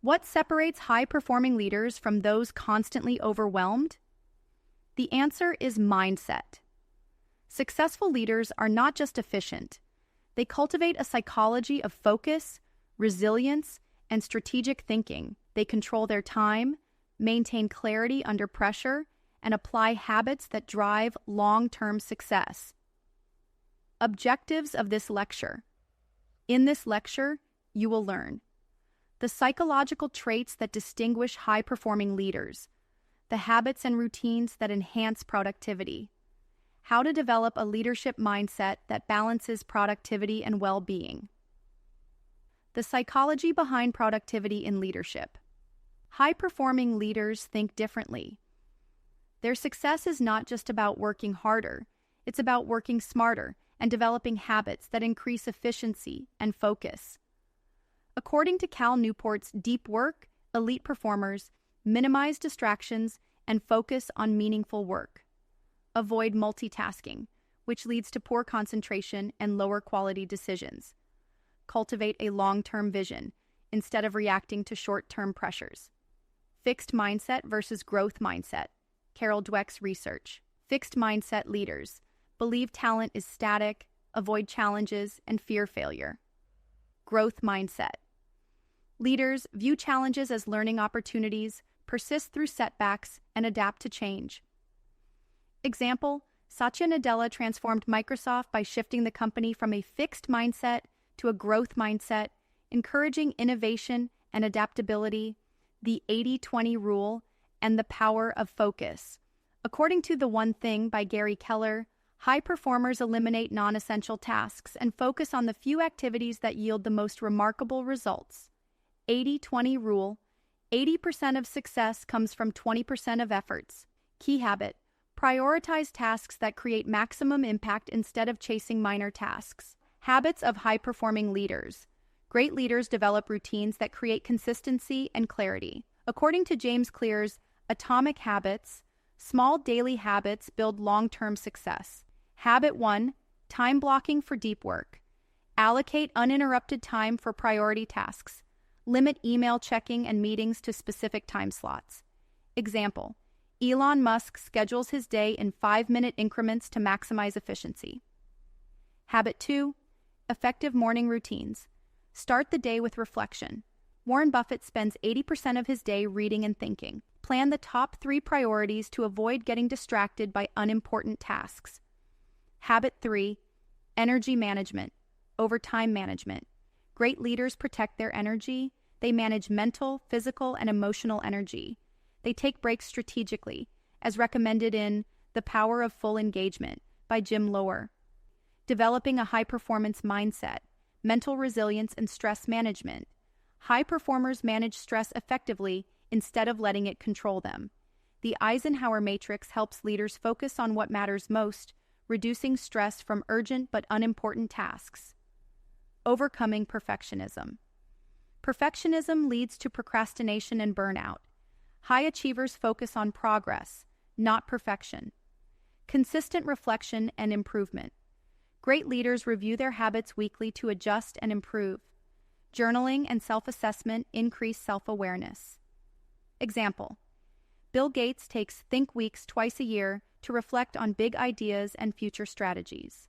What separates high-performing leaders from those constantly overwhelmed? The answer is mindset. Successful leaders are not just efficient. They cultivate a psychology of focus, resilience, and strategic thinking. They control their time, maintain clarity under pressure, and apply habits that drive long-term success. Objectives of this lecture. In this lecture, you will learn the psychological traits that distinguish high-performing leaders, the habits and routines that enhance productivity, how to develop a leadership mindset that balances productivity and well-being. The psychology behind productivity in leadership. High-performing leaders think differently. Their success is not just about working harder, it's about working smarter and developing habits that increase efficiency and focus. According to Cal Newport's Deep Work, elite performers minimize distractions and focus on meaningful work. Avoid multitasking, which leads to poor concentration and lower quality decisions. Cultivate a long-term vision instead of reacting to short-term pressures. Fixed mindset versus growth mindset. Carol Dweck's research. Fixed mindset leaders believe talent is static, avoid challenges, and fear failure. Growth mindset. Leaders view challenges as learning opportunities, persist through setbacks, and adapt to change. Example, Satya Nadella transformed Microsoft by shifting the company from a fixed mindset to a growth mindset, encouraging innovation and adaptability, the 80-20 rule, and the power of focus. According to The One Thing by Gary Keller, high performers eliminate non-essential tasks and focus on the few activities that yield the most remarkable results. 80-20 rule. 80% of success comes from 20% of efforts. Key habit. Prioritize tasks that create maximum impact instead of chasing minor tasks. Habits of high-performing leaders. Great leaders develop routines that create consistency and clarity. According to James Clear's Atomic Habits, small daily habits build long-term success. Habit 1. Time blocking for deep work. Allocate uninterrupted time for priority tasks. Limit email checking and meetings to specific time slots. Example, Elon Musk schedules his day in 5-minute increments to maximize efficiency. Habit 2. Effective morning routines. Start the day with reflection. Warren Buffett spends 80% of his day reading and thinking. Plan the top 3 priorities to avoid getting distracted by unimportant tasks. Habit 3. Energy management. Over time management. Great leaders protect their energy. They manage mental, physical, and emotional energy. They take breaks strategically, as recommended in The Power of Full Engagement by Jim Loehr. Developing a high-performance mindset, mental resilience, and stress management. High performers manage stress effectively instead of letting it control them. The Eisenhower Matrix helps leaders focus on what matters most, reducing stress from urgent but unimportant tasks. Overcoming perfectionism. Perfectionism leads to procrastination and burnout. High achievers focus on progress, not perfection. Consistent reflection and improvement. Great leaders review their habits weekly to adjust and improve. Journaling and self-assessment increase self-awareness. Example, Bill Gates takes Think Weeks twice a year to reflect on big ideas and future strategies.